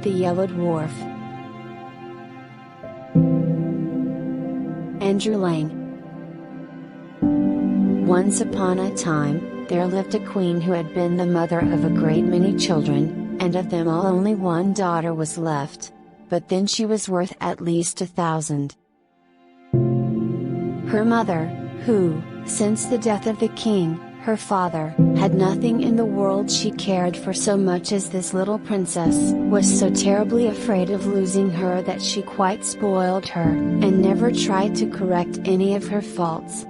The Yellow Dwarf. Andrew Lang. Once upon a time, there lived a queen who had been the mother of a great many children, and of them all only one daughter was left. But then she was worth at least 1,000. Her mother, who, since the death of the king, her father, had nothing in the world she cared for so much as this little princess, was so terribly afraid of losing her that she quite spoiled her, and never tried to correct any of her faults.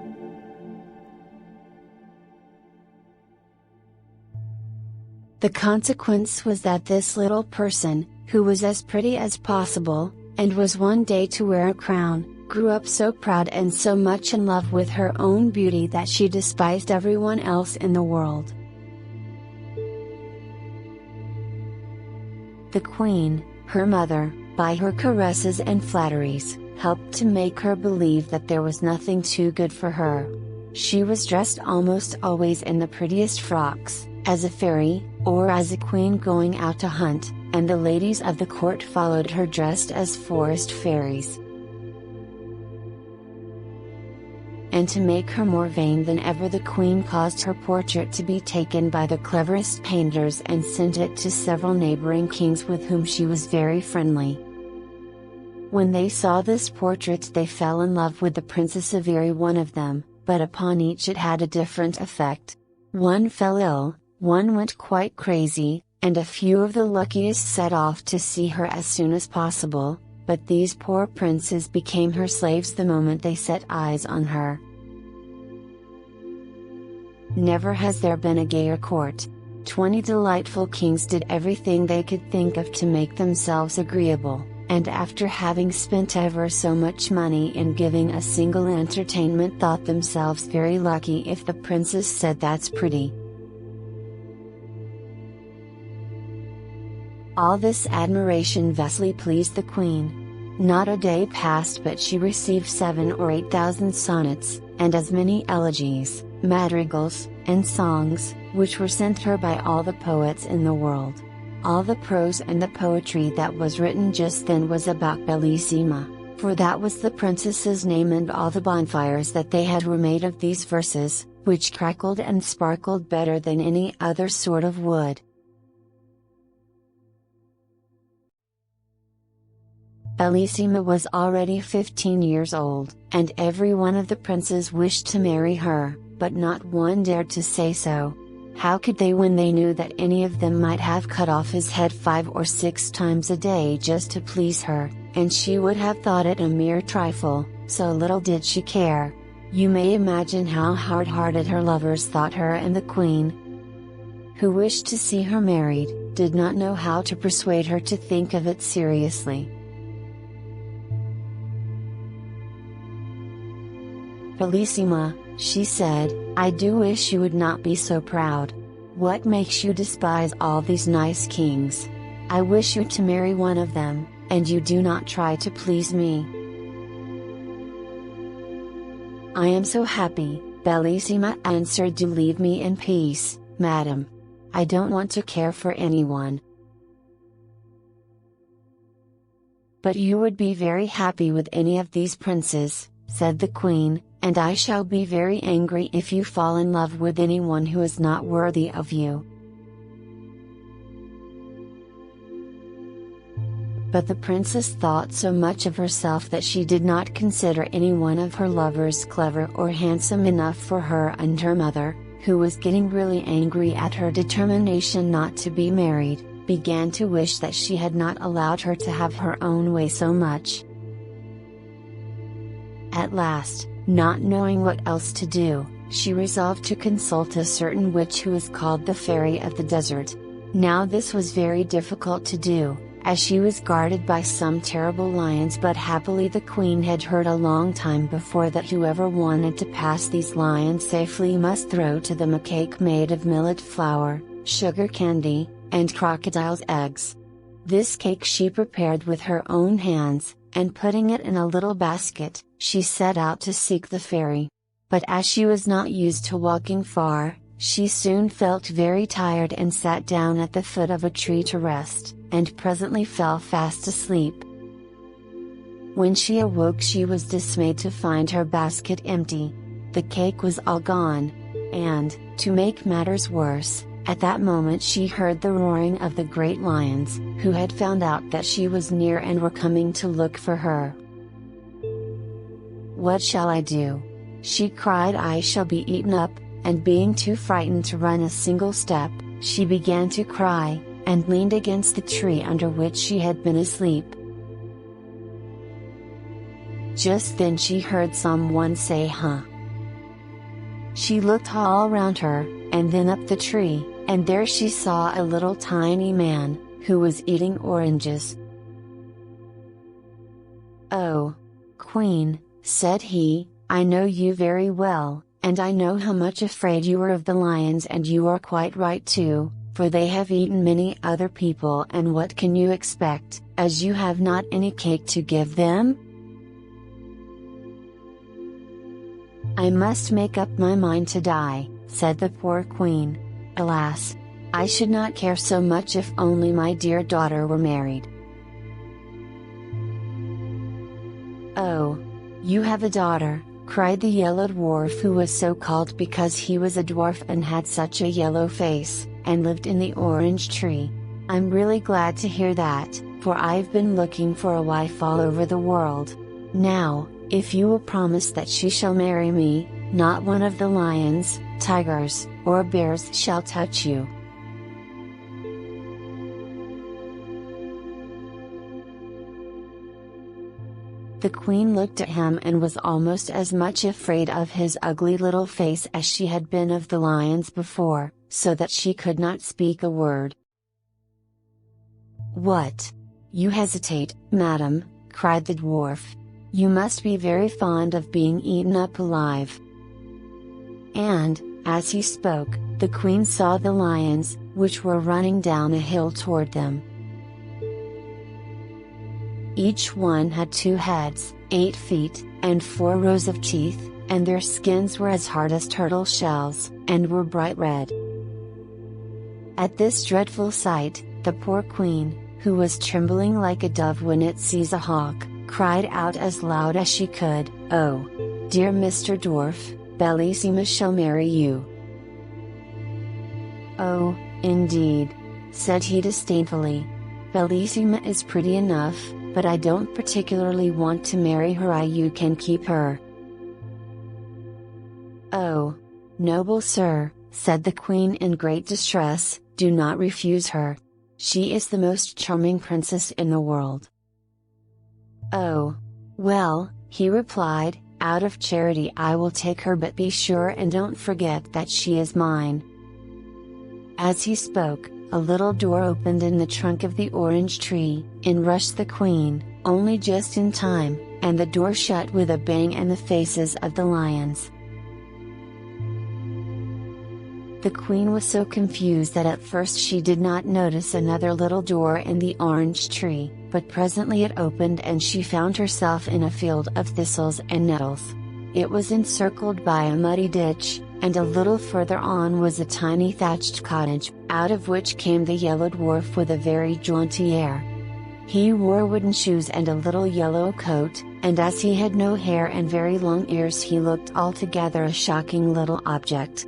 The consequence was that this little person, who was as pretty as possible, and was one day to wear a crown, grew up so proud and so much in love with her own beauty that she despised everyone else in the world. The queen, her mother, by her caresses and flatteries, helped to make her believe that there was nothing too good for her. She was dressed almost always in the prettiest frocks, as a fairy, or as a queen going out to hunt, and the ladies of the court followed her dressed as forest fairies. And to make her more vain than ever, the queen caused her portrait to be taken by the cleverest painters and sent it to several neighboring kings with whom she was very friendly. When they saw this portrait they fell in love with the princess of every one of them, but upon each it had a different effect. One fell ill, one went quite crazy, and a few of the luckiest set off to see her as soon as possible, but these poor princes became her slaves the moment they set eyes on her. Never has there been a gayer court. 20 delightful kings did everything they could think of to make themselves agreeable, and after having spent ever so much money in giving a single entertainment thought themselves very lucky if the princess said "That's pretty." All this admiration vastly pleased the queen. Not a day passed but she received 7,000 or 8,000 sonnets, and as many elegies, madrigals, and songs, which were sent her by all the poets in the world. All the prose and the poetry that was written just then was about Bellissima, for that was the princess's name, and all the bonfires that they had were made of these verses, which crackled and sparkled better than any other sort of wood. Bellissima was already 15 years old, and every one of the princes wished to marry her, but not one dared to say so. How could they when they knew that any of them might have cut off his head 5 or 6 times a day just to please her, and she would have thought it a mere trifle, so little did she care. You may imagine how hard-hearted her lovers thought her, and the queen, who wished to see her married, did not know how to persuade her to think of it seriously. "Bellissima," she said, "I do wish you would not be so proud. What makes you despise all these nice kings? I wish you to marry one of them, and you do not try to please me." "I am so happy," Bellissima answered. "Do leave me in peace, madam. I don't want to care for anyone." "But you would be very happy with any of these princes," said the queen, "and I shall be very angry if you fall in love with anyone who is not worthy of you." But the princess thought so much of herself that she did not consider any one of her lovers clever or handsome enough for her, and her mother, who was getting really angry at her determination not to be married, began to wish that she had not allowed her to have her own way so much. At last, not knowing what else to do, she resolved to consult a certain witch who was called the Fairy of the Desert. Now this was very difficult to do, as she was guarded by some terrible lions, but happily the queen had heard a long time before that whoever wanted to pass these lions safely must throw to them a cake made of millet flour, sugar candy, and crocodile's eggs. This cake she prepared with her own hands, and putting it in a little basket, she set out to seek the fairy. But as she was not used to walking far, She soon felt very tired and sat down at the foot of a tree to rest, and presently fell fast asleep. When she awoke, she was dismayed to find her basket empty. The cake was all gone. And, to make matters worse, at that moment she heard the roaring of the great lions, who had found out that she was near and were coming to look for her. "What shall I do?" she cried. "I shall be eaten up," and being too frightened to run a single step, she began to cry, and leaned against the tree under which she had been asleep. Just then she heard someone say, "Huh." She looked all around her, and then up the tree, and there she saw a little tiny man, who was eating oranges. "Oh, Queen," said he, "I know you very well, and I know how much afraid you are of the lions, and you are quite right too, for they have eaten many other people, and what can you expect, as you have not any cake to give them?" "I must make up my mind to die," said the poor Queen. "Alas! I should not care so much if only my dear daughter were married." "Oh! You have a daughter," cried the Yellow Dwarf, who was so called because he was a dwarf and had such a yellow face, and lived in the orange tree. "I'm really glad to hear that, for I've been looking for a wife all over the world. Now, if you will promise that she shall marry me, not one of the lions, tigers, or bears shall touch you." The Queen looked at him and was almost as much afraid of his ugly little face as she had been of the lions before, so that she could not speak a word. "What? You hesitate, madam," cried the dwarf. "You must be very fond of being eaten up alive." And, as he spoke, the Queen saw the lions, which were running down a hill toward them. Each one had 2 heads, 8 feet, and 4 rows of teeth, and their skins were as hard as turtle shells, and were bright red. At this dreadful sight, the poor Queen, who was trembling like a dove when it sees a hawk, cried out as loud as she could, "Oh! Dear Mr. Dwarf, Bellissima shall marry you." "Oh, indeed," said he disdainfully. "Bellissima is pretty enough, but I don't particularly want to marry her. You can keep her." "Oh! Noble sir," said the Queen in great distress, "do not refuse her. She is the most charming princess in the world." "Oh! Well," he replied, "out of charity I will take her, but be sure and don't forget that she is mine." As he spoke, a little door opened in the trunk of the orange tree, in rushed the Queen, only just in time, and the door shut with a bang in the faces of the lions. The Queen was so confused that at first she did not notice another little door in the orange tree, but presently it opened and she found herself in a field of thistles and nettles. It was encircled by a muddy ditch, and a little further on was a tiny thatched cottage, out of which came the Yellow Dwarf with a very jaunty air. He wore wooden shoes and a little yellow coat, and as he had no hair and very long ears he looked altogether a shocking little object.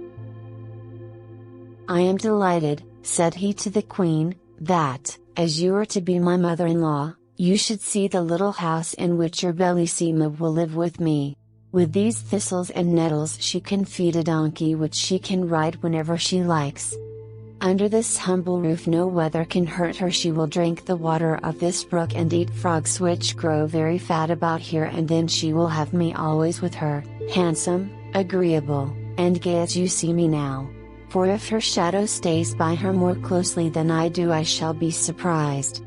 "I am delighted," said he to the Queen, "that, as you are to be my mother-in-law, you should see the little house in which your Bellissima will live with me. With these thistles and nettles she can feed a donkey which she can ride whenever she likes. Under this humble roof no weather can hurt her. She will drink the water of this brook and eat frogs which grow very fat about here, and then she will have me always with her, handsome, agreeable, and gay as you see me now. For if her shadow stays by her more closely than I do I shall be surprised."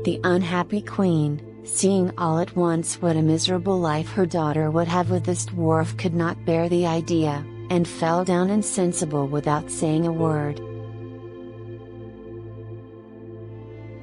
The unhappy Queen, seeing all at once what a miserable life her daughter would have with this dwarf, could not bear the idea, and fell down insensible without saying a word.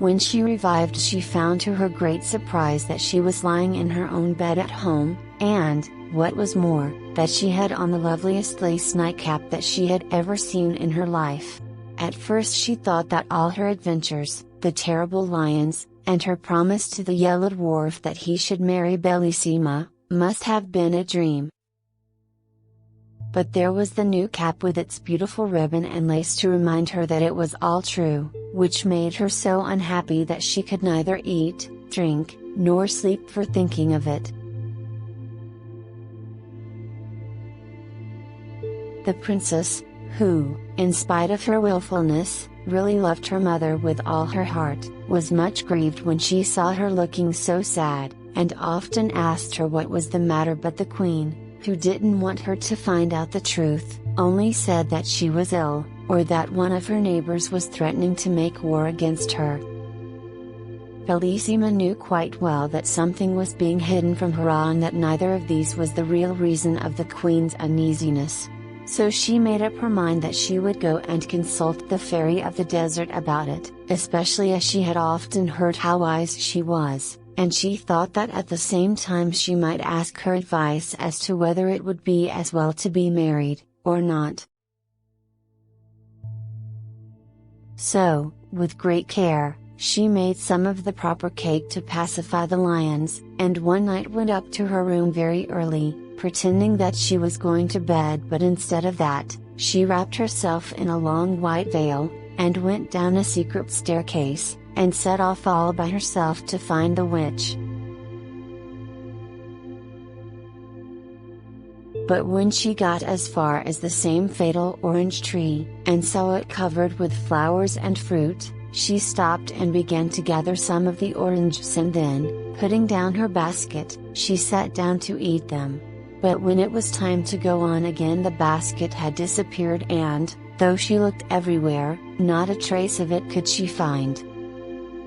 When she revived she found to her great surprise that she was lying in her own bed at home, and, what was more, that she had on the loveliest lace nightcap that she had ever seen in her life. At first she thought that all her adventures, the terrible lions, and her promise to the Yellow Dwarf that he should marry Bellissima, must have been a dream. But there was the new cap with its beautiful ribbon and lace to remind her that it was all true, which made her so unhappy that she could neither eat, drink, nor sleep for thinking of it. The princess, who, in spite of her willfulness, really loved her mother with all her heart, was much grieved when she saw her looking so sad, and often asked her what was the matter, but the queen, who didn't want her to find out the truth, only said that she was ill, or that one of her neighbors was threatening to make war against her. Bellissima knew quite well that something was being hidden from her and that neither of these was the real reason of the queen's uneasiness. So she made up her mind that she would go and consult the fairy of the desert about it, especially as she had often heard how wise she was, and she thought that at the same time she might ask her advice as to whether it would be as well to be married, or not. So, with great care, she made some of the proper cake to pacify the lions, and one night went up to her room very early, pretending that she was going to bed, but instead of that, she wrapped herself in a long white veil, and went down a secret staircase, and set off all by herself to find the witch. But when she got as far as the same fatal orange tree, and saw it covered with flowers and fruit, she stopped and began to gather some of the oranges, and then, putting down her basket, she sat down to eat them. But when it was time to go on again, the basket had disappeared, and, though she looked everywhere, not a trace of it could she find.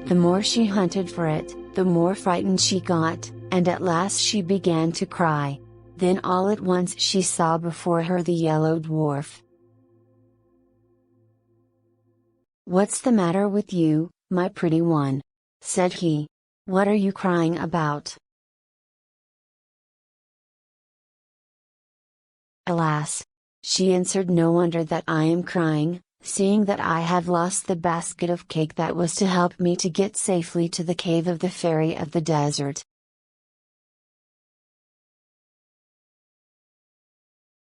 The more she hunted for it, the more frightened she got, and at last she began to cry. Then all at once she saw before her the Yellow Dwarf. "What's the matter with you, my pretty one?" said he. "What are you crying about?" "Alas!" she answered, "no wonder that I am crying, seeing that I have lost the basket of cake that was to help me to get safely to the cave of the fairy of the desert."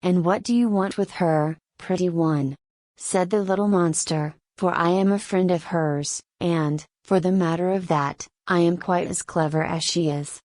"And what do you want with her, pretty one?" said the little monster, "for I am a friend of hers, and, for the matter of that, I am quite as clever as she is."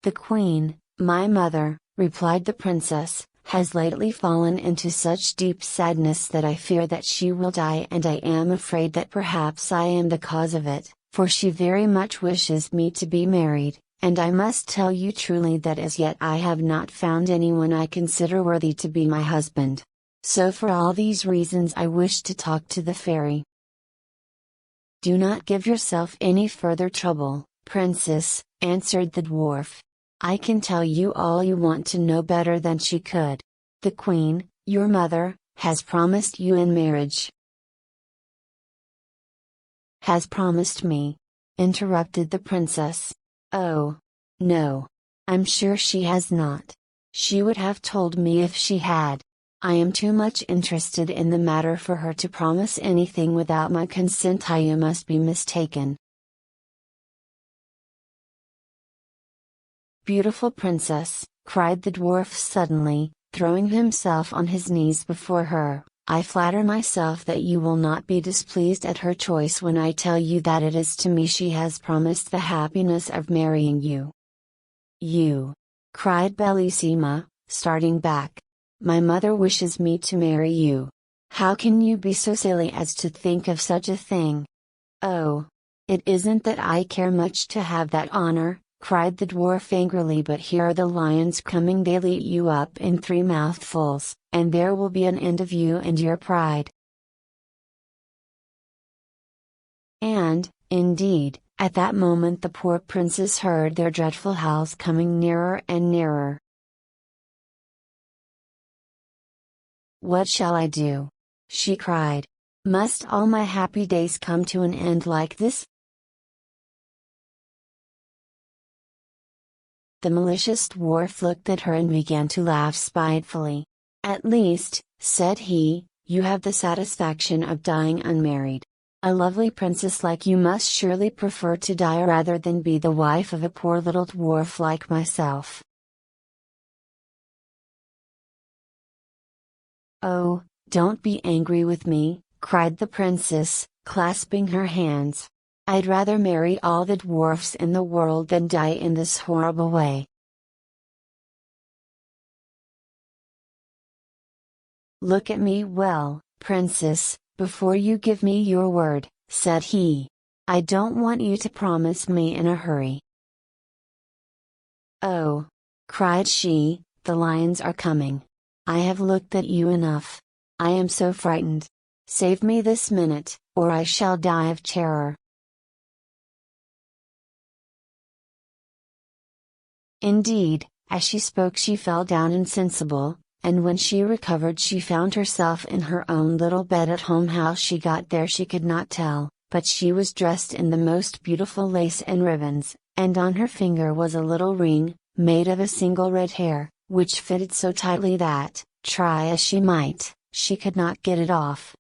"The queen, my mother," replied the princess, "has lately fallen into such deep sadness that I fear that she will die, and I am afraid that perhaps I am the cause of it, for she very much wishes me to be married, and I must tell you truly that as yet I have not found anyone I consider worthy to be my husband. So for all these reasons I wish to talk to the fairy." "Do not give yourself any further trouble, princess," answered the dwarf. "I can tell you all you want to know better than she could. The queen, your mother, has promised you in marriage." "Has promised me?" interrupted the princess. "Oh! No. I'm sure she has not. She would have told me if she had. I am too much interested in the matter for her to promise anything without my consent. You must be mistaken." "Beautiful princess," cried the dwarf suddenly, throwing himself on his knees before her, "I flatter myself that you will not be displeased at her choice when I tell you that it is to me she has promised the happiness of marrying you." "You!" cried Bellissima, starting back. "My mother wishes me to marry you. How can you be so silly as to think of such a thing?" "Oh! It isn't that I care much to have that honor," cried the dwarf angrily, "but here are the lions coming. They'll eat you up in 3 mouthfuls, and there will be an end of you and your pride." And, indeed, at that moment the poor princess heard their dreadful howls coming nearer and nearer. "What shall I do?" she cried. "Must all my happy days come to an end like this?" The malicious dwarf looked at her and began to laugh spitefully. "At least," said he, "you have the satisfaction of dying unmarried. A lovely princess like you must surely prefer to die rather than be the wife of a poor little dwarf like myself." "Oh, don't be angry with me," cried the princess, clasping her hands. "I'd rather marry all the dwarfs in the world than die in this horrible way." "Look at me well, princess, before you give me your word," said he. "I don't want you to promise me in a hurry." "Oh!" cried she, "the lions are coming. I have looked at you enough. I am so frightened. Save me this minute, or I shall die of terror." Indeed, as she spoke she fell down insensible, and when she recovered she found herself in her own little bed at home. How she got there she could not tell, but she was dressed in the most beautiful lace and ribbons, and on her finger was a little ring, made of a single red hair, which fitted so tightly that, try as she might, she could not get it off.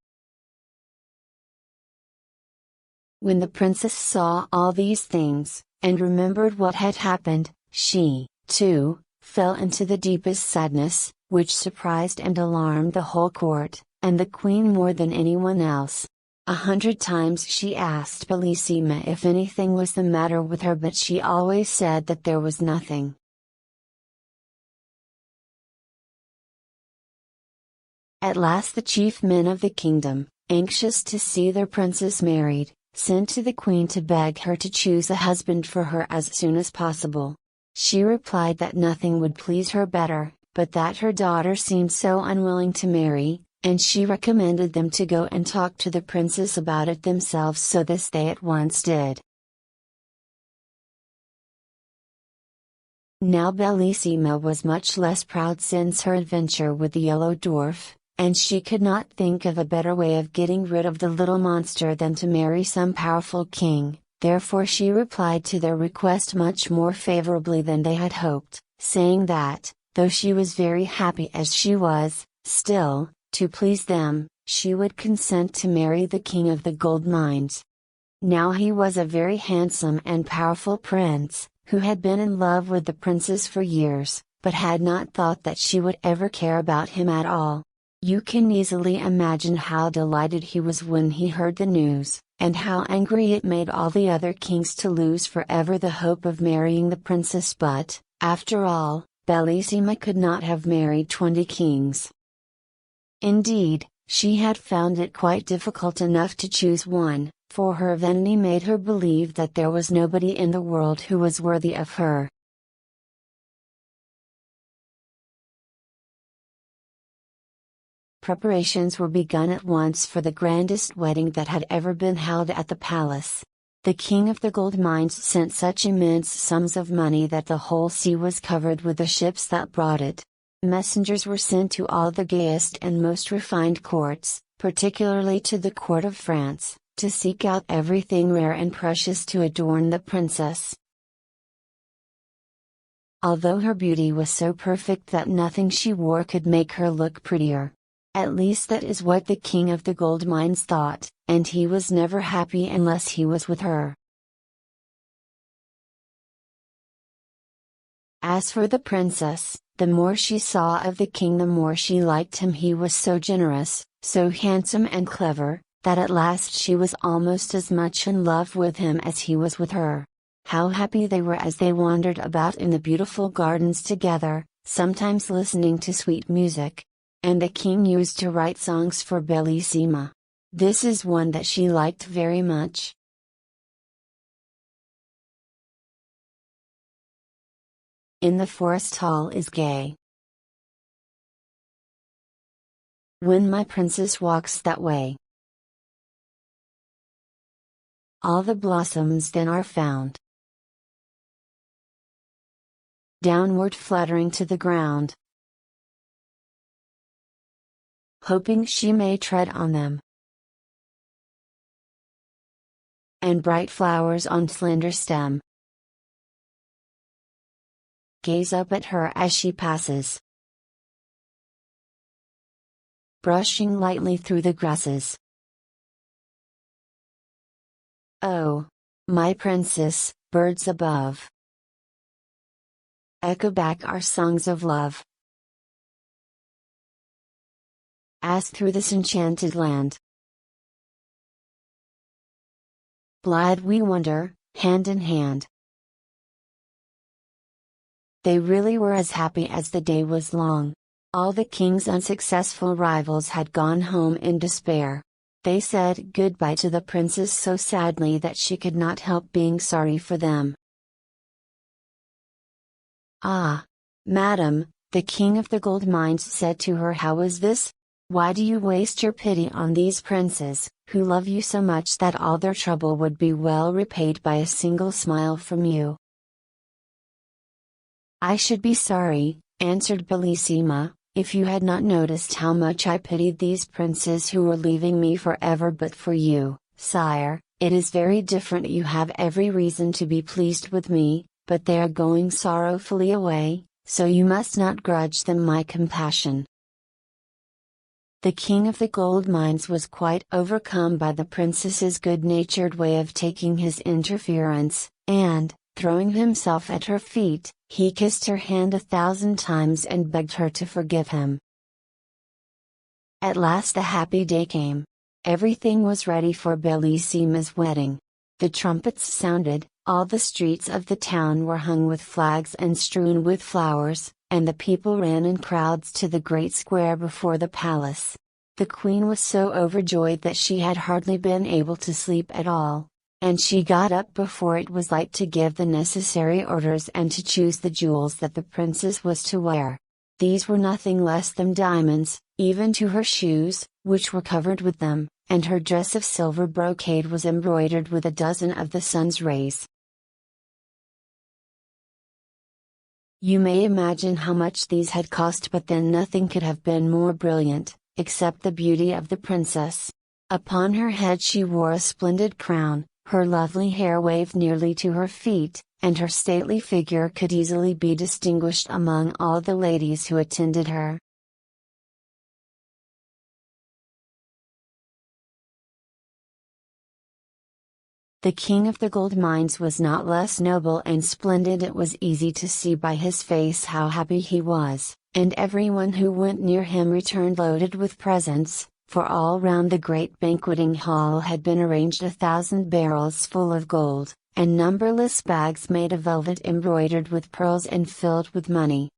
When the princess saw all these things, and remembered what had happened, she, too, fell into the deepest sadness, which surprised and alarmed the whole court, and the queen more than anyone else. 100 times she asked Bellissima if anything was the matter with her, but she always said that there was nothing. At last the chief men of the kingdom, anxious to see their princess married, sent to the queen to beg her to choose a husband for her as soon as possible. She replied that nothing would please her better, but that her daughter seemed so unwilling to marry, and she recommended them to go and talk to the princess about it themselves. So this they at once did. Now Bellissima was much less proud since her adventure with the yellow dwarf, and she could not think of a better way of getting rid of the little monster than to marry some powerful king. Therefore she replied to their request much more favorably than they had hoped, saying that, though she was very happy as she was, still, to please them, she would consent to marry the king of the gold mines. Now he was a very handsome and powerful prince, who had been in love with the princess for years, but had not thought that she would ever care about him at all. You can easily imagine how delighted he was when he heard the news, and how angry it made all the other kings to lose forever the hope of marrying the princess. But, after all, Bellissima could not have married 20 kings. Indeed, she had found it quite difficult enough to choose one, for her vanity made her believe that there was nobody in the world who was worthy of her. Preparations were begun at once for the grandest wedding that had ever been held at the palace. The king of the gold mines sent such immense sums of money that the whole sea was covered with the ships that brought it. Messengers were sent to all the gayest and most refined courts, particularly to the court of France, to seek out everything rare and precious to adorn the princess. Although her beauty was so perfect that nothing she wore could make her look prettier. At least that is what the king of the gold mines thought, and he was never happy unless he was with her. As for the princess, the more she saw of the king the more she liked him. He was so generous, so handsome and clever, that at last she was almost as much in love with him as he was with her. How happy they were as they wandered about in the beautiful gardens together, sometimes listening to sweet music. And the king used to write songs for Bellissima. This is one that she liked very much. In the forest all is gay. When my princess walks that way, all the blossoms then are found, downward fluttering to the ground, hoping she may tread on them. And bright flowers on slender stem, gaze up at her as she passes, brushing lightly through the grasses. Oh, my princess, birds above echo back our songs of love. As through this enchanted land, blithe we wander, hand in hand. They really were as happy as the day was long. All the king's unsuccessful rivals had gone home in despair. They said goodbye to the princess so sadly that she could not help being sorry for them. "Ah! Madam," the king of the gold mines said to her, "how is this? Why do you waste your pity on these princes, who love you so much that all their trouble would be well repaid by a single smile from you?" "I should be sorry," answered Bellissima, "if you had not noticed how much I pitied these princes who were leaving me forever. But for you, sire, it is very different. You have every reason to be pleased with me, but they are going sorrowfully away, so you must not grudge them my compassion." The king of the gold mines was quite overcome by the princess's good-natured way of taking his interference, and, throwing himself at her feet, he kissed her hand 1,000 times and begged her to forgive him. At last the happy day came. Everything was ready for Bellissima's wedding. The trumpets sounded, all the streets of the town were hung with flags and strewn with flowers, and the people ran in crowds to the great square before the palace. The queen was so overjoyed that she had hardly been able to sleep at all, and she got up before it was light to give the necessary orders and to choose the jewels that the princess was to wear. These were nothing less than diamonds, even to her shoes, which were covered with them, and her dress of silver brocade was embroidered with a dozen of the sun's rays. You may imagine how much these had cost, but then nothing could have been more brilliant, except the beauty of the princess. Upon her head she wore a splendid crown, her lovely hair waved nearly to her feet, and her stately figure could easily be distinguished among all the ladies who attended her. The king of the gold mines was not less noble and splendid. It was easy to see by his face how happy he was, and everyone who went near him returned loaded with presents, for all round the great banqueting hall had been arranged 1,000 barrels full of gold, and numberless bags made of velvet embroidered with pearls and filled with money.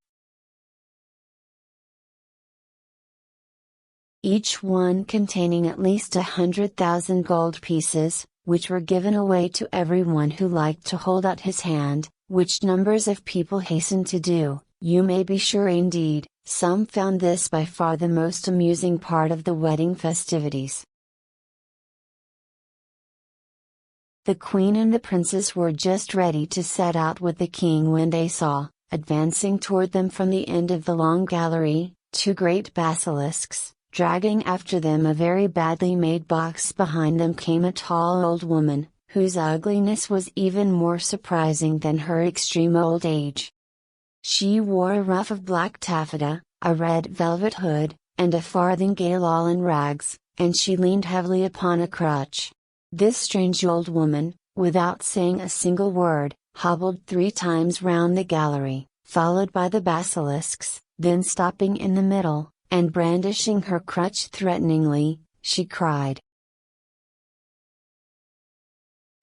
Each one containing at least 100,000 gold pieces, which were given away to everyone who liked to hold out his hand, which numbers of people hastened to do. You may be sure indeed, some found this by far the most amusing part of the wedding festivities. The queen and the princess were just ready to set out with the king when they saw, advancing toward them from the end of the long gallery, 2 great basilisks. Dragging after them a very badly made box. Behind them came a tall old woman, whose ugliness was even more surprising than her extreme old age. She wore a ruff of black taffeta, a red velvet hood, and a farthingale all in rags, and she leaned heavily upon a crutch. This strange old woman, without saying a single word, hobbled 3 times round the gallery, followed by the basilisks, then stopping in the middle, and brandishing her crutch threateningly, she cried,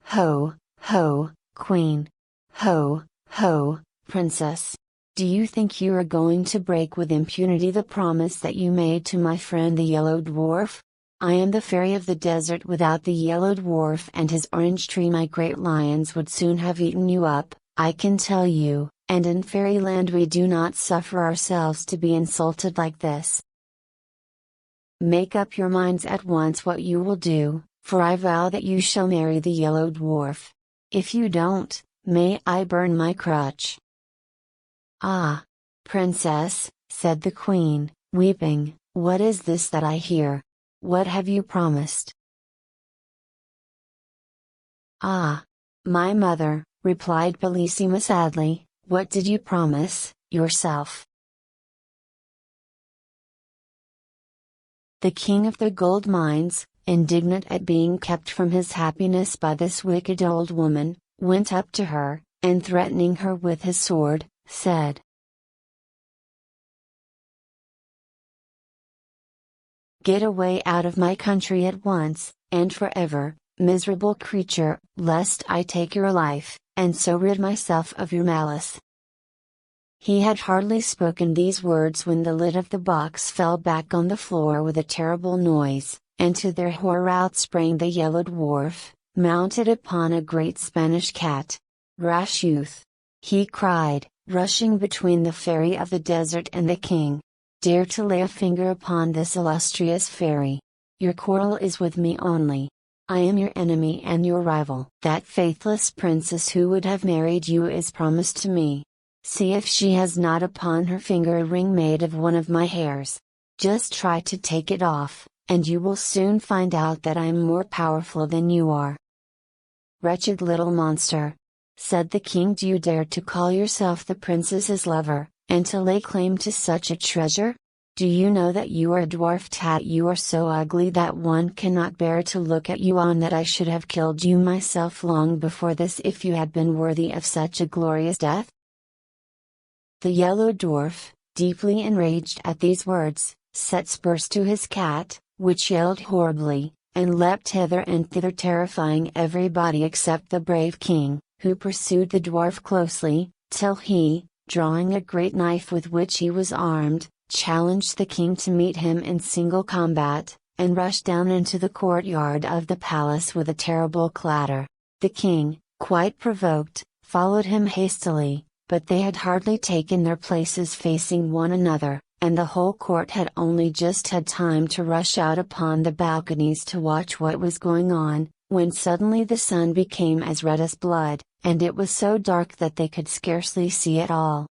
"Ho, ho, queen! Ho, ho, princess! Do you think you are going to break with impunity the promise that you made to my friend the Yellow Dwarf? I am the fairy of the desert. Without the Yellow Dwarf and his orange tree my great lions would soon have eaten you up, I can tell you, and in fairyland we do not suffer ourselves to be insulted like this. Make up your minds at once what you will do, for I vow that you shall marry the Yellow Dwarf. If you don't, may I burn my crutch." "Ah! Princess," said the queen, weeping, "what is this that I hear? What have you promised?" "Ah! My mother," replied Bellissima sadly, What did you promise yourself? The king of the gold mines, indignant at being kept from his happiness by this wicked old woman, went up to her, and threatening her with his sword, said, "Get away out of my country at once, and forever, miserable creature, lest I take your life, and so rid myself of your malice." He had hardly spoken these words when the lid of the box fell back on the floor with a terrible noise, and to their horror out sprang the Yellow Dwarf, mounted upon a great Spanish cat. "Rash youth!" he cried, rushing between the fairy of the desert and the king. "Dare to lay a finger upon this illustrious fairy! Your quarrel is with me only. I am your enemy and your rival. That faithless princess who would have married you is promised to me. See if she has not upon her finger a ring made of one of my hairs. Just try to take it off, and you will soon find out that I am more powerful than you are." "Wretched little monster!" said the king, "do you dare to call yourself the princess's lover, and to lay claim to such a treasure? Do you know that you are a dwarf tat? You are so ugly that one cannot bear to look at you, on that I should have killed you myself long before this if you had been worthy of such a glorious death." The Yellow Dwarf, deeply enraged at these words, set spurs to his cat, which yelled horribly, and leapt hither and thither, terrifying everybody except the brave king, who pursued the dwarf closely, till he, drawing a great knife with which he was armed, challenged the king to meet him in single combat, and rushed down into the courtyard of the palace with a terrible clatter. The king, quite provoked, followed him hastily, but they had hardly taken their places facing one another, and the whole court had only just had time to rush out upon the balconies to watch what was going on, when suddenly the sun became as red as blood, and it was so dark that they could scarcely see at all.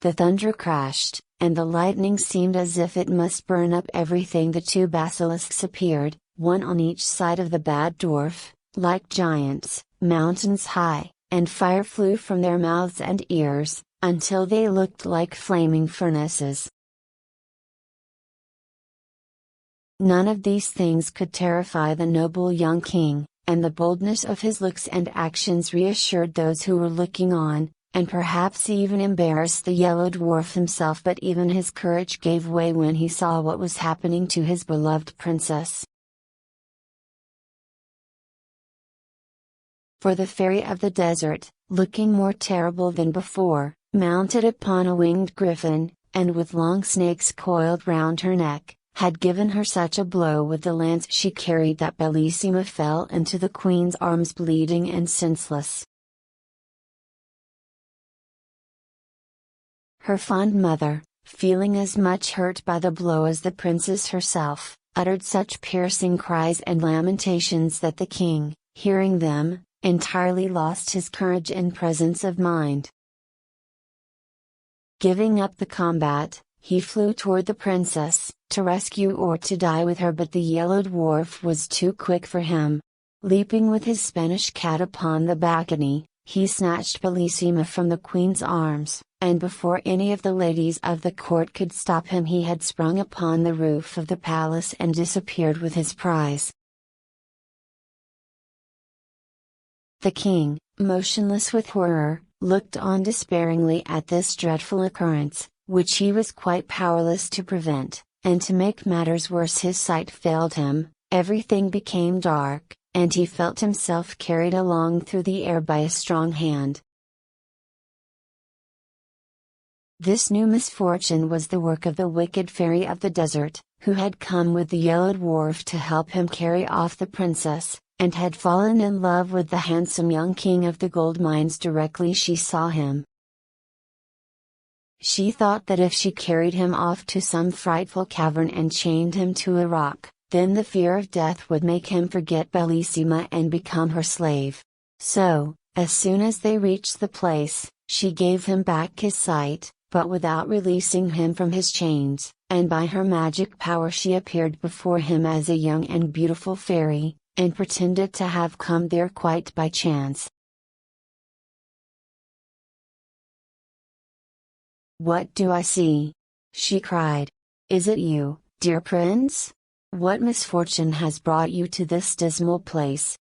The thunder crashed, and the lightning seemed as if it must burn up everything. The two basilisks appeared, one on each side of the bad dwarf, like giants, mountains high, and fire flew from their mouths and ears, until they looked like flaming furnaces. None of these things could terrify the noble young king, and the boldness of his looks and actions reassured those who were looking on, and perhaps even embarrassed the Yellow Dwarf himself, but even his courage gave way when he saw what was happening to his beloved princess. For the fairy of the desert, looking more terrible than before, mounted upon a winged griffin, and with long snakes coiled round her neck, had given her such a blow with the lance she carried that Bellissima fell into the queen's arms bleeding and senseless. Her fond mother, feeling as much hurt by the blow as the princess herself, uttered such piercing cries and lamentations that the king, hearing them, entirely lost his courage and presence of mind. Giving up the combat, he flew toward the princess, to rescue or to die with her, but the Yellow Dwarf was too quick for him. Leaping with his Spanish cat upon the balcony, he snatched Bellissima from the queen's arms, and before any of the ladies of the court could stop him he had sprung upon the roof of the palace and disappeared with his prize. The king, motionless with horror, looked on despairingly at this dreadful occurrence, which he was quite powerless to prevent, and to make matters worse his sight failed him, everything became dark, and he felt himself carried along through the air by a strong hand. This new misfortune was the work of the wicked fairy of the desert, who had come with the Yellow Dwarf to help him carry off the princess, and had fallen in love with the handsome young king of the gold mines directly she saw him. She thought that if she carried him off to some frightful cavern and chained him to a rock, then the fear of death would make him forget Bellissima and become her slave. So, as soon as they reached the place, she gave him back his sight, but without releasing him from his chains, and by her magic power she appeared before him as a young and beautiful fairy, and pretended to have come there quite by chance. "What do I see?" she cried. "Is it you, dear prince? What misfortune has brought you to this dismal place?"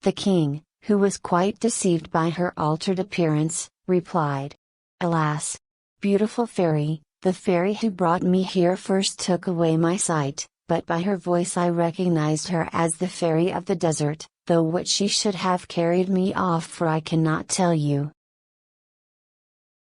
The king, who was quite deceived by her altered appearance, replied, "Alas! Beautiful fairy, the fairy who brought me here first took away my sight, but by her voice I recognized her as the fairy of the desert, though what she should have carried me off for I cannot tell you."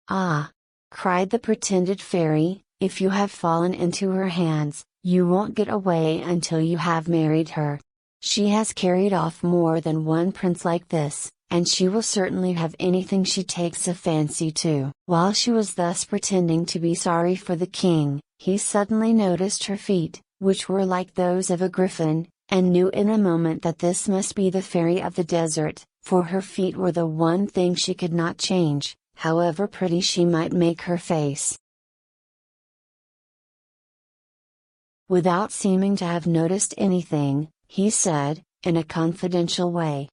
"Ah!" cried the pretended fairy, "if you have fallen into her hands, you won't get away until you have married her. She has carried off more than one prince like this, and she will certainly have anything she takes a fancy to." While she was thus pretending to be sorry for the king, he suddenly noticed her feet, which were like those of a griffin, and knew in a moment that this must be the fairy of the desert, for her feet were the one thing she could not change, however pretty she might make her face. Without seeming to have noticed anything, he said, in a confidential way,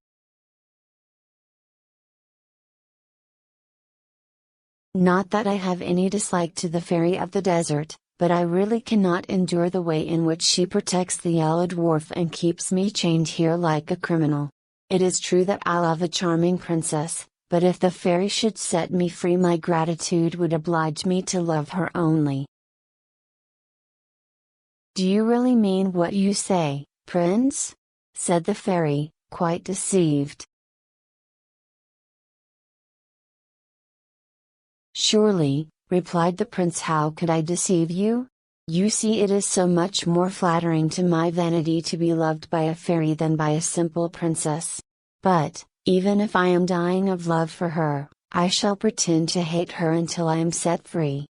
"Not that I have any dislike to the fairy of the desert, but I really cannot endure the way in which she protects the yellow dwarf and keeps me chained here like a criminal. It is true that I love a charming princess, but if the fairy should set me free my gratitude would oblige me to love her only." "Do you really mean what you say, prince?" said the fairy, quite deceived. "Surely," replied the prince, "how could I deceive you? You see, it is so much more flattering to my vanity to be loved by a fairy than by a simple princess. But, even if I am dying of love for her, I shall pretend to hate her until I am set free."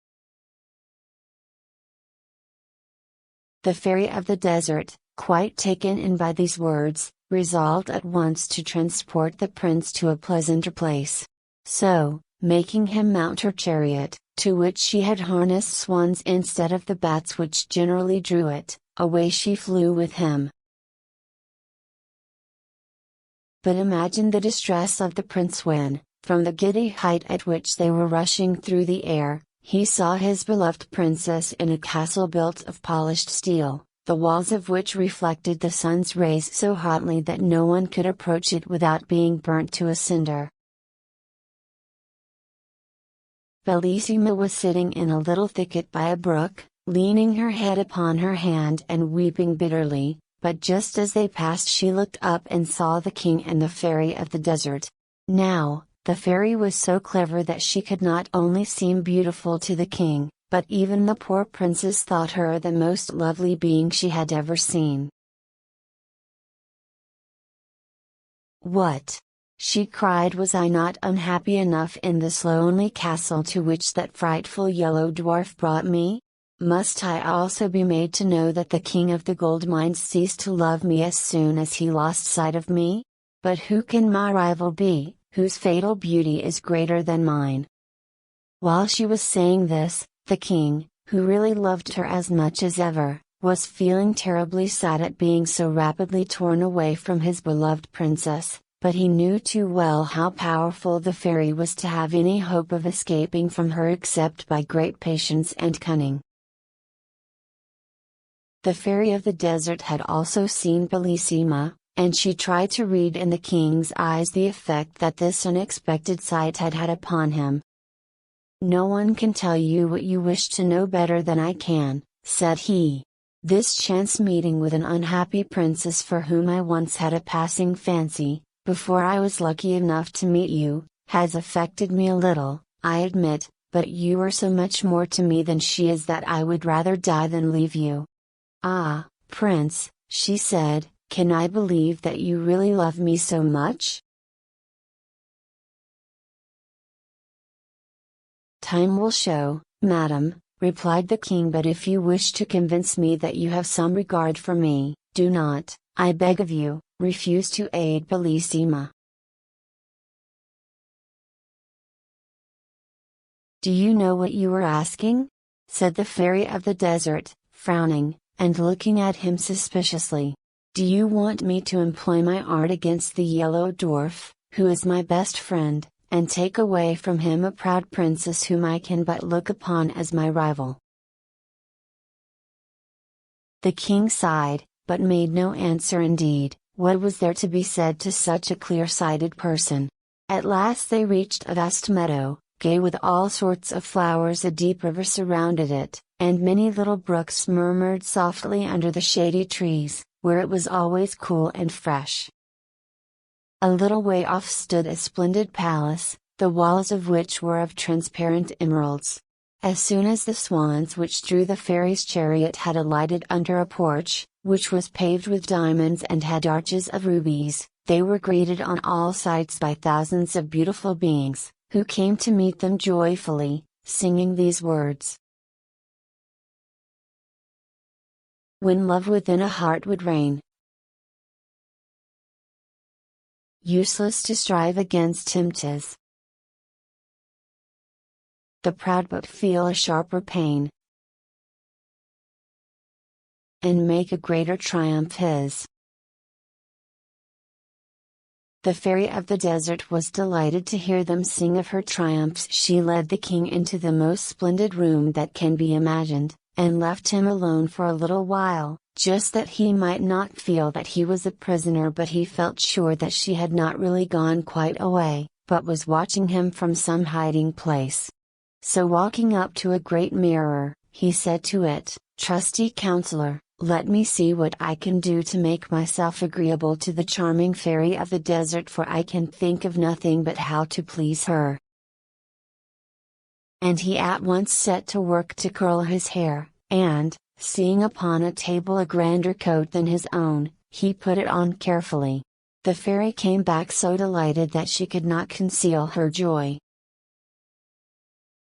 The fairy of the desert, quite taken in by these words, resolved at once to transport the prince to a pleasanter place. So, making him mount her chariot, to which she had harnessed swans instead of the bats which generally drew it, away she flew with him. But imagine the distress of the prince when, from the giddy height at which they were rushing through the air, he saw his beloved princess in a castle built of polished steel, the walls of which reflected the sun's rays so hotly that no one could approach it without being burnt to a cinder. Bellissima was sitting in a little thicket by a brook, leaning her head upon her hand and weeping bitterly, but just as they passed she looked up and saw the king and the fairy of the desert. Now, the fairy was so clever that she could not only seem beautiful to the king, but even the poor princess thought her the most lovely being she had ever seen. "What?" she cried, "was I not unhappy enough in this lonely castle to which that frightful yellow dwarf brought me? Must I also be made to know that the king of the gold mines ceased to love me as soon as he lost sight of me? But who can my rival be, whose fatal beauty is greater than mine?" While she was saying this, the king, who really loved her as much as ever, was feeling terribly sad at being so rapidly torn away from his beloved princess, but he knew too well how powerful the fairy was to have any hope of escaping from her except by great patience and cunning. The fairy of the desert had also seen Bellissima, and she tried to read in the king's eyes the effect that this unexpected sight had had upon him. "No one can tell you what you wish to know better than I can," said he. "This chance meeting with an unhappy princess for whom I once had a passing fancy, before I was lucky enough to meet you, has affected me a little, I admit, but you are so much more to me than she is that I would rather die than leave you." "Ah, prince," she said, "can I believe that you really love me so much?" "Time will show, madam," replied the king, "but if you wish to convince me that you have some regard for me, do not, I beg of you, refuse to aid Bellissima." "Do you know what you are asking?" said the fairy of the desert, frowning, and looking at him suspiciously. "Do you want me to employ my art against the yellow dwarf, who is my best friend, and take away from him a proud princess whom I can but look upon as my rival." The king sighed, but made no answer. Indeed, what was there to be said to such a clear-sighted person? At last they reached a vast meadow, gay with all sorts of flowers. A deep river surrounded it, and many little brooks murmured softly under the shady trees, where it was always cool and fresh. A little way off stood a splendid palace, the walls of which were of transparent emeralds. As soon as the swans which drew the fairy's chariot had alighted under a porch, which was paved with diamonds and had arches of rubies, they were greeted on all sides by thousands of beautiful beings, who came to meet them joyfully, singing these words: "When love within a heart would reign, useless to strive against him 'tis. The proud but feel a sharper pain, and make a greater triumph his." The Fairy of the Desert was delighted to hear them sing of her triumphs. She led the king into the most splendid room that can be imagined, and left him alone for a little while, just that he might not feel that he was a prisoner. But he felt sure that she had not really gone quite away, but was watching him from some hiding place. So walking up to a great mirror, he said to it, "Trusty counselor, let me see what I can do to make myself agreeable to the charming Fairy of the Desert, for I can think of nothing but how to please her." And he at once set to work to curl his hair, and, seeing upon a table a grander coat than his own, he put it on carefully. The fairy came back so delighted that she could not conceal her joy.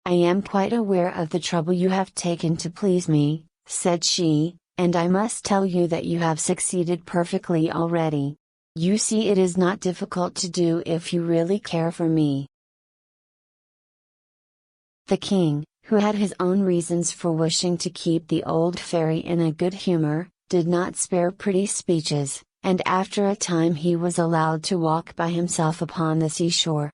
"I am quite aware of the trouble you have taken to please me," said she, "and I must tell you that you have succeeded perfectly already. You see, it is not difficult to do if you really care for me." The king, who had his own reasons for wishing to keep the old fairy in a good humor, did not spare pretty speeches, and after a time he was allowed to walk by himself upon the seashore.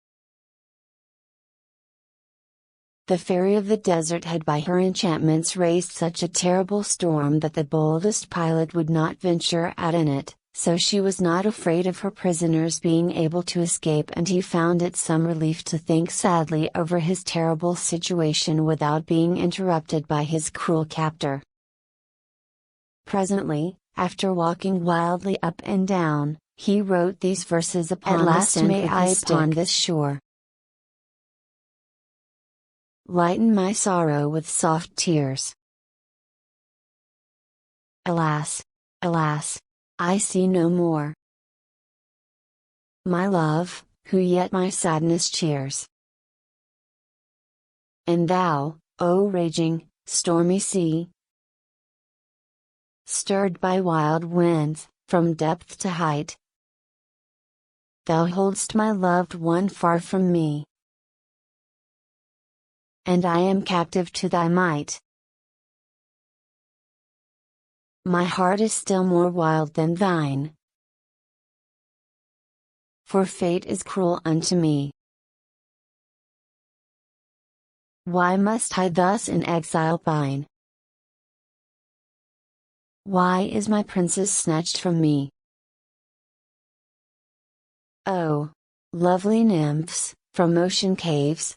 The Fairy of the Desert had by her enchantments raised such a terrible storm that the boldest pilot would not venture out in it, so she was not afraid of her prisoners being able to escape, and he found it some relief to think sadly over his terrible situation without being interrupted by his cruel captor. Presently, after walking wildly up and down, he wrote these verses upon At the last sand may with I his stick. upon this shore Lighten my sorrow with soft tears. Alas, alas, I see no more my love, who yet my sadness cheers. And thou, O raging, stormy sea, stirred by wild winds, from depth to height, thou hold'st my loved one far from me, and I am captive to thy might. My heart is still more wild than thine, for fate is cruel unto me. Why must I thus in exile pine? Why is my princess snatched from me? Oh, lovely nymphs, from ocean caves,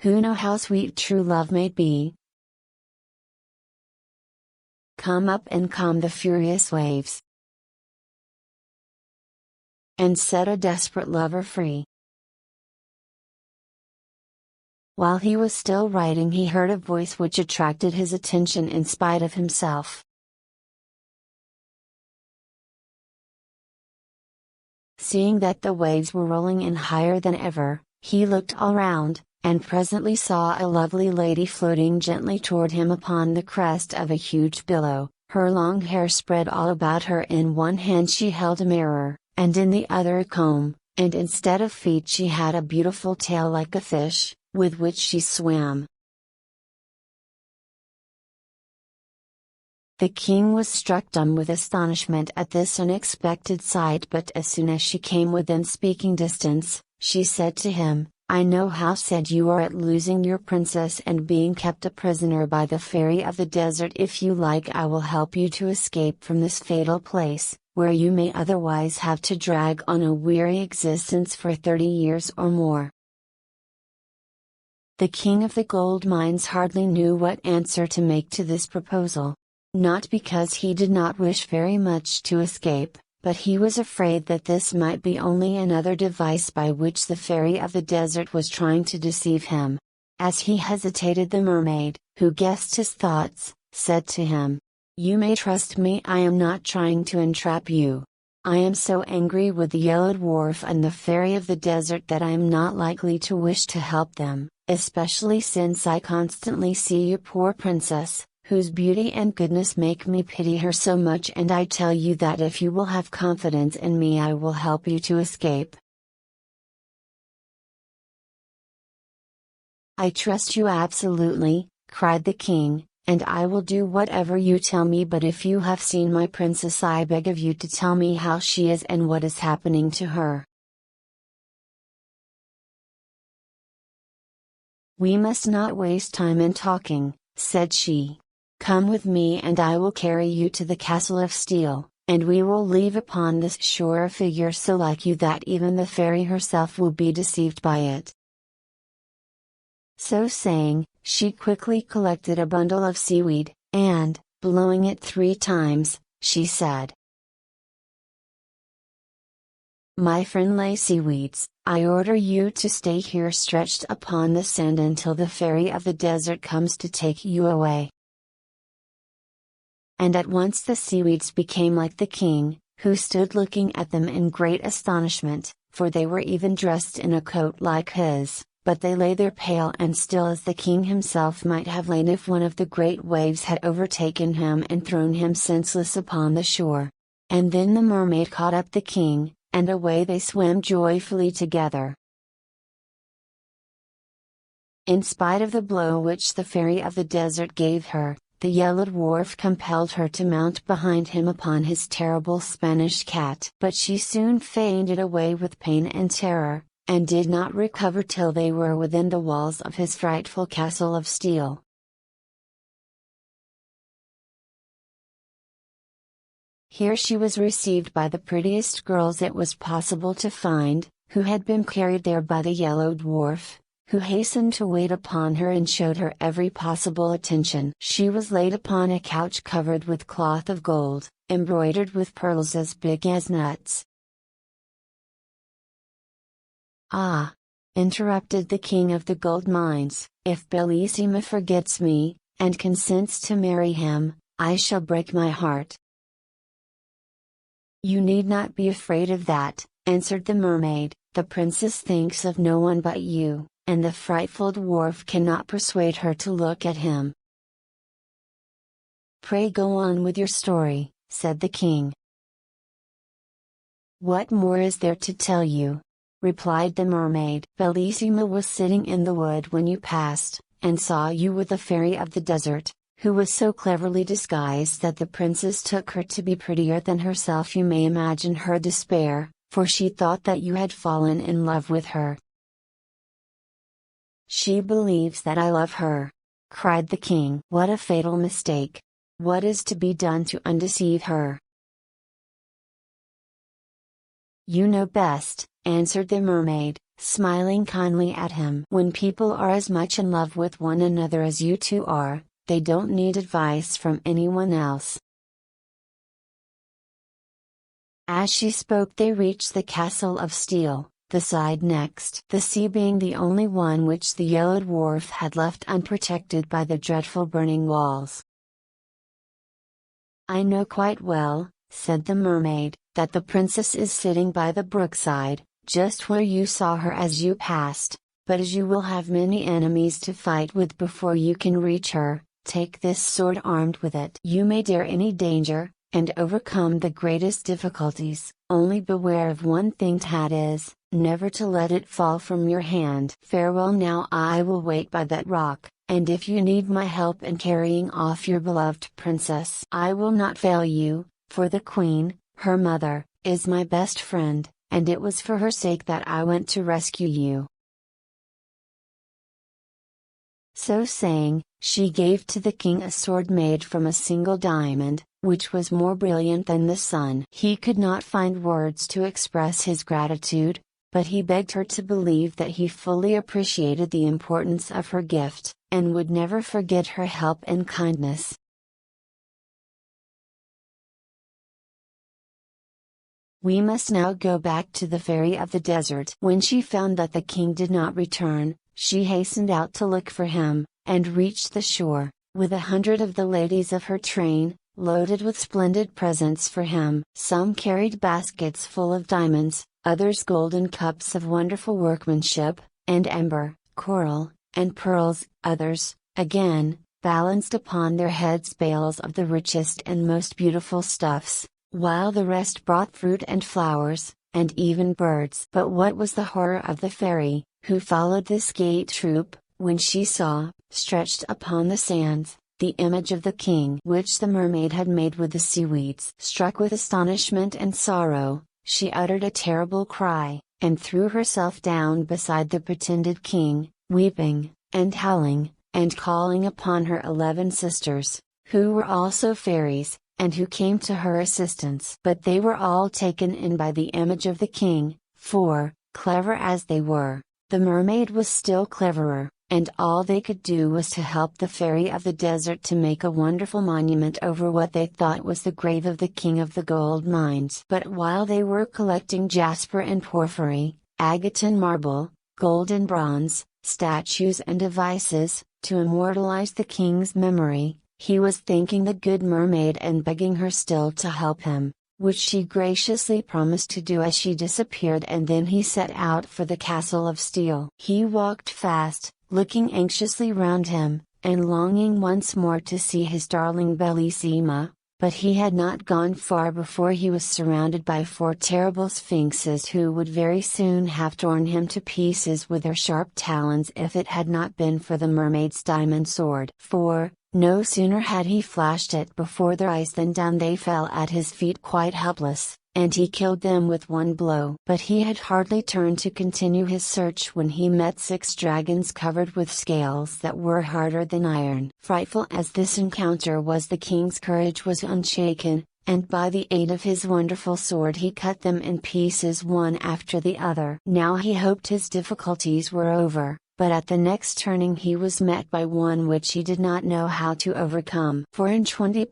who know how sweet true love may be, come up and calm the furious waves, and set a desperate lover free. While he was still writing, he heard a voice which attracted his attention in spite of himself. Seeing that the waves were rolling in higher than ever, he looked all round, and presently saw a lovely lady floating gently toward him upon the crest of a huge billow. Her long hair spread all about her. In one hand she held a mirror, and in the other a comb, and instead of feet she had a beautiful tail like a fish, with which she swam. The king was struck dumb with astonishment at this unexpected sight, but as soon as she came within speaking distance, she said to him, "I know how sad you are at losing your princess and being kept a prisoner by the fairy of the desert. If you like, I will help you to escape from this fatal place, where you may otherwise have to drag on a weary existence for 30 years or more." The king of the gold mines hardly knew what answer to make to this proposal. Not because he did not wish very much to escape, but he was afraid that this might be only another device by which the fairy of the desert was trying to deceive him. As he hesitated, the mermaid, who guessed his thoughts, said to him, "You may trust me, I am not trying to entrap you. I am so angry with the Yellow Dwarf and the fairy of the desert that I am not likely to wish to help them, especially since I constantly see your poor princess, whose beauty and goodness make me pity her so much, and I tell you that if you will have confidence in me, I will help you to escape." "I trust you absolutely," cried the king, "and I will do whatever you tell me, but if you have seen my princess, I beg of you to tell me how she is and what is happening to her." "We must not waste time in talking," said she. "Come with me and I will carry you to the castle of steel, and we will leave upon this shore a figure so like you that even the fairy herself will be deceived by it." So saying, she quickly collected a bundle of seaweed, and, blowing it 3 times, she said, "My friendly seaweeds, I order you to stay here stretched upon the sand until the fairy of the desert comes to take you away." And at once the seaweeds became like the king, who stood looking at them in great astonishment, for they were even dressed in a coat like his, but they lay there pale and still as the king himself might have lain if one of the great waves had overtaken him and thrown him senseless upon the shore. And then the mermaid caught up the king, and away they swam joyfully together. In spite of the blow which the fairy of the desert gave her, the Yellow Dwarf compelled her to mount behind him upon his terrible Spanish cat. But she soon fainted away with pain and terror, and did not recover till they were within the walls of his frightful castle of steel. Here she was received by the prettiest girls it was possible to find, who had been carried there by the Yellow Dwarf, who hastened to wait upon her and showed her every possible attention. She was laid upon a couch covered with cloth of gold, embroidered with pearls as big as nuts. "Ah!" interrupted the king of the gold mines, "if Bellissima forgets me, and consents to marry him, I shall break my heart." "You need not be afraid of that," answered the mermaid, "the princess thinks of no one but you, and the frightful dwarf cannot persuade her to look at him." "Pray go on with your story," said the king. "What more is there to tell you?" replied the mermaid. "Bellissima was sitting in the wood when you passed, and saw you with the fairy of the desert, who was so cleverly disguised that the princess took her to be prettier than herself. You may imagine her despair, for she thought that you had fallen in love with her." "She believes that I love her," cried the king. "What a fatal mistake! What is to be done to undeceive her?" "You know best," answered the mermaid, smiling kindly at him. "When people are as much in love with one another as you two are, they don't need advice from anyone else." As she spoke they reached the castle of steel, the side next the sea being the only one which the Yellow Dwarf had left unprotected by the dreadful burning walls. "I know quite well," said the mermaid, "that the princess is sitting by the brookside, just where you saw her as you passed, but as you will have many enemies to fight with before you can reach her, take this sword. Armed with it you may dare any danger, and overcome the greatest difficulties. Only beware of one thing, that is, never to let it fall from your hand. Farewell now, I will wait by that rock, and if you need my help in carrying off your beloved princess, I will not fail you, for the queen, her mother, is my best friend, and it was for her sake that I went to rescue you." So saying, she gave to the king a sword made from a single diamond, which was more brilliant than the sun. He could not find words to express his gratitude, but he begged her to believe that he fully appreciated the importance of her gift, and would never forget her help and kindness. We must now go back to the fairy of the desert. When she found that the king did not return, she hastened out to look for him, and reached the shore, with 100 of the ladies of her train, loaded with splendid presents for him. Some carried baskets full of diamonds, others golden cups of wonderful workmanship, and amber, coral, and pearls. Others, again, balanced upon their heads bales of the richest and most beautiful stuffs, while the rest brought fruit and flowers, and even birds. But what was the horror of the fairy, who followed this gay troop, when she saw, stretched upon the sands, the image of the king which the mermaid had made with the seaweeds. Struck with astonishment and sorrow, she uttered a terrible cry, and threw herself down beside the pretended king, weeping, and howling, and calling upon her 11 sisters, who were also fairies, and who came to her assistance. But they were all taken in by the image of the king, for, clever as they were, the mermaid was still cleverer, and all they could do was to help the fairy of the desert to make a wonderful monument over what they thought was the grave of the king of the gold mines. But while they were collecting jasper and porphyry, agate and marble, gold and bronze, statues and devices, to immortalize the king's memory, he was thanking the good mermaid and begging her still to help him, which she graciously promised to do as she disappeared, and then he set out for the castle of steel. He walked fast, looking anxiously round him, and longing once more to see his darling Bellissima, but he had not gone far before he was surrounded by 4 terrible sphinxes who would very soon have torn him to pieces with their sharp talons if it had not been for the mermaid's diamond sword. For, no sooner had he flashed it before their eyes than down they fell at his feet quite helpless, and he killed them with one blow. But he had hardly turned to continue his search when he met 6 dragons covered with scales that were harder than iron. Frightful as this encounter was, the king's courage was unshaken, and by the aid of his wonderful sword he cut them in pieces one after the other. Now he hoped his difficulties were over, but at the next turning he was met by one which he did not know how to overcome. 4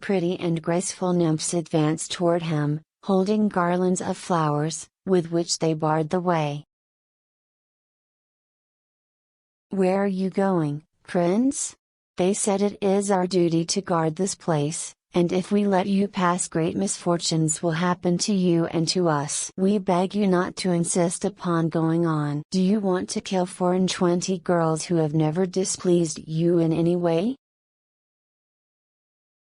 pretty and graceful nymphs advanced toward him, holding garlands of flowers, with which they barred the way. "Where are you going, Prince?" they said. "It is our duty to guard this place, and if we let you pass great misfortunes will happen to you and to us. We beg you not to insist upon going on. Do you want to kill 24 girls who have never displeased you in any way?"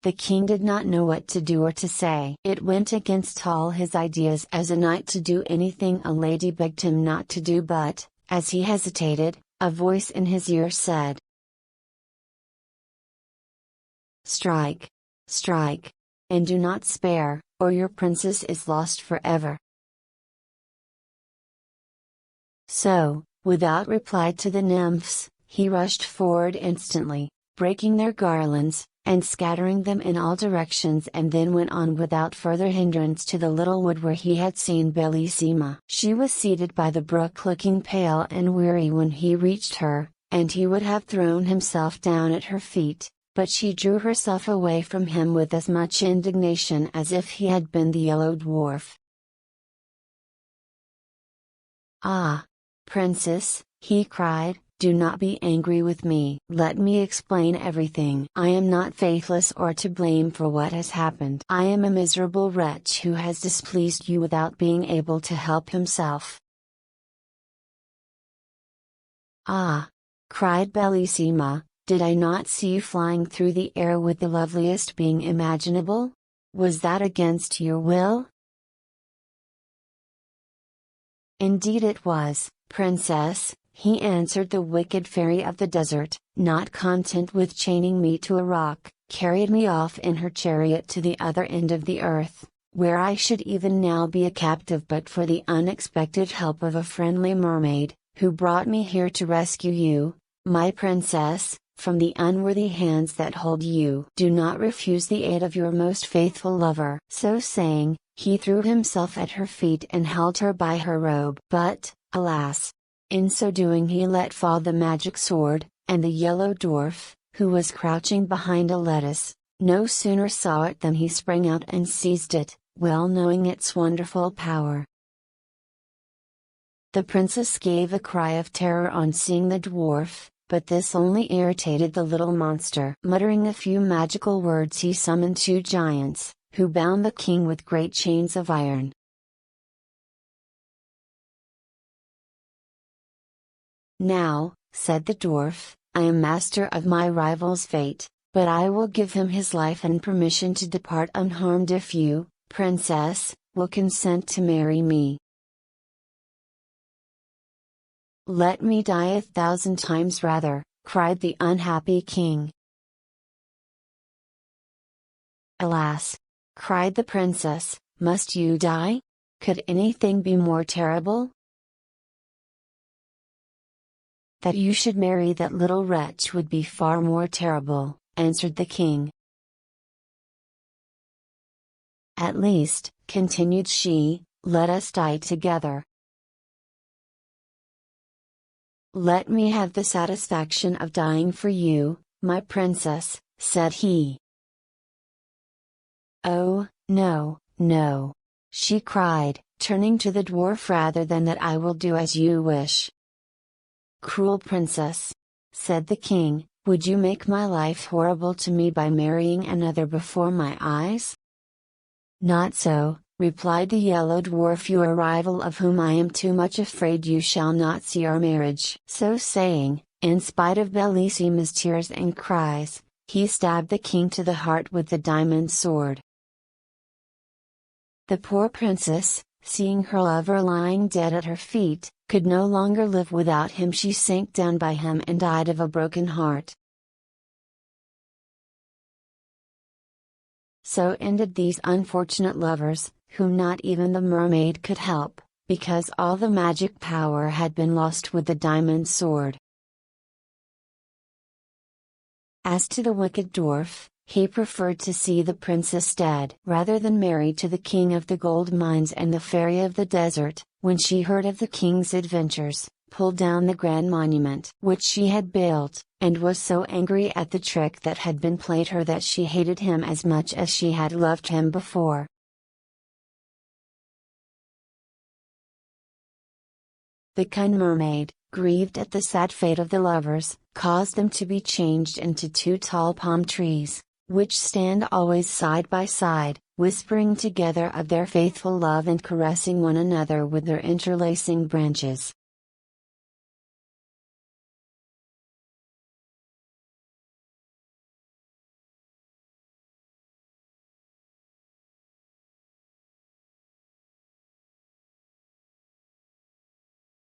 The king did not know what to do or to say. It went against all his ideas as a knight to do anything a lady begged him not to do, but, as he hesitated, a voice in his ear said, "Strike! Strike! And do not spare, or your princess is lost forever." So, without reply to the nymphs, he rushed forward instantly, breaking their garlands, and scattering them in all directions, and then went on without further hindrance to the little wood where he had seen Bellissima. She was seated by the brook looking pale and weary when he reached her, and he would have thrown himself down at her feet, but she drew herself away from him with as much indignation as if he had been the Yellow Dwarf. "Ah! Princess," he cried, "do not be angry with me. Let me explain everything. I am not faithless or to blame for what has happened. I am a miserable wretch who has displeased you without being able to help himself." "Ah!" cried Bellissima, "did I not see you flying through the air with the loveliest being imaginable? Was that against your will?" "Indeed it was, Princess," he answered. "The wicked fairy of the desert, not content with chaining me to a rock, carried me off in her chariot to the other end of the earth, where I should even now be a captive but for the unexpected help of a friendly mermaid, who brought me here to rescue you, my princess, from the unworthy hands that hold you. Do not refuse the aid of your most faithful lover." So saying, he threw himself at her feet and held her by her robe. But, alas! In so doing he let fall the magic sword, and the yellow dwarf, who was crouching behind a lettuce, no sooner saw it than he sprang out and seized it, well knowing its wonderful power. The princess gave a cry of terror on seeing the dwarf, but this only irritated the little monster. Muttering a few magical words, he summoned 2 giants, who bound the king with great chains of iron. "Now," said the dwarf, "I am master of my rival's fate, but I will give him his life and permission to depart unharmed if you, princess, will consent to marry me." "Let me die 1,000 times rather," cried the unhappy king. "Alas!" cried the princess, "must you die? Could anything be more terrible?" "That you should marry that little wretch would be far more terrible," answered the king. "At least," continued she, "let us die together. Let me have the satisfaction of dying for you, my princess," said he. "Oh, no, no!" she cried, turning to the dwarf, "rather than that I will do as you wish." "Cruel princess," said the king, "would you make my life horrible to me by marrying another before my eyes?" "Not so," replied the yellow dwarf, "your rival, of whom I am too much afraid you shall not see our marriage." So saying, in spite of Bellissima's tears and cries, he stabbed the king to the heart with the diamond sword. The poor princess, seeing her lover lying dead at her feet, could no longer live without him. She sank down by him and died of a broken heart. So ended these unfortunate lovers, whom not even the mermaid could help, because all the magic power had been lost with the diamond sword. As to the wicked dwarf, he preferred to see the princess dead rather than married to the king of the gold mines and the fairy of the desert. When she heard of the king's adventures, pulled down the grand monument which she had built, and was so angry at the trick that had been played her that she hated him as much as she had loved him before. The kind mermaid, grieved at the sad fate of the lovers, caused them to be changed into 2 tall palm trees, which stand always side by side, whispering together of their faithful love and caressing one another with their interlacing branches.